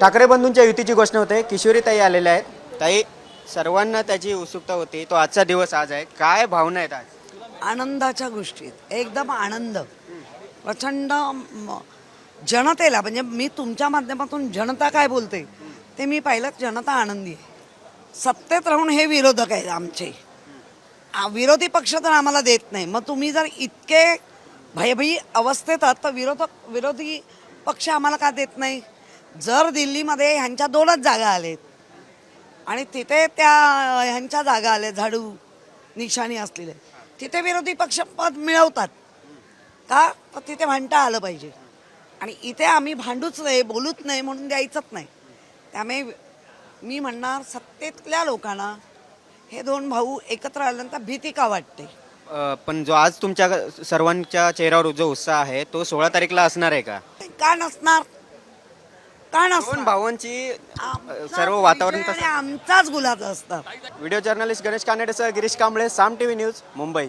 ठाकरे बंधूंच्या युतीची घोषणा होते. किशोरीताई आलेल्या आहेत. ताई, सर्वांना त्याची उत्सुकता होती. तो आजचा दिवस आज आहे. काय भावना आहेत आज? आनंदाच्या गोष्टीत एकदम आनंद प्रचंड जनतेला म्हणजे मी तुमच्या माध्यमातून जनता काय बोलते ते मी पाहिलं. जनता आनंदी आहे. सत्तेत राहून हे विरोधक आहेत आमचे. विरोधी पक्ष तर आम्हाला देत नाही. मग तुम्ही जर इतके भयभीत अवस्थेत आहात तर विरोधी पक्ष आम्हाला का देत नाही? जर दिल्लीमध्ये ह्यांच्या 2च जागा आलेत आणि तिथे त्या ह्यांच्या जागा आल्या झाडू निशाणी असलेले, तिथे विरोधी पक्ष पद मिळवतात का? तर तिथे भांडता आलं पाहिजे. आणि इथे आम्ही भांडूच नाही, बोलूच नाही म्हणून द्यायचंच नाही. त्यामुळे मी म्हणणार सत्तेतल्या लोकांना हे 2 भाऊ एकत्र आल्यानंतर भीती का वाटते? पण जो आज तुमच्या सर्वांच्या चेहऱ्यावर जो उत्साह आहे तो 16 तारीखला असणार आहे का? का नसणार? का दोन नसणार? भावांची आमचाच सर्व वातावरण विजय आणि तसं. आमचाच गुलाब असतात. व्हिडिओ जर्नलिस्ट गणेश कानेडेसह गिरीश कांबळे, साम टीव्ही न्यूज, मुंबई.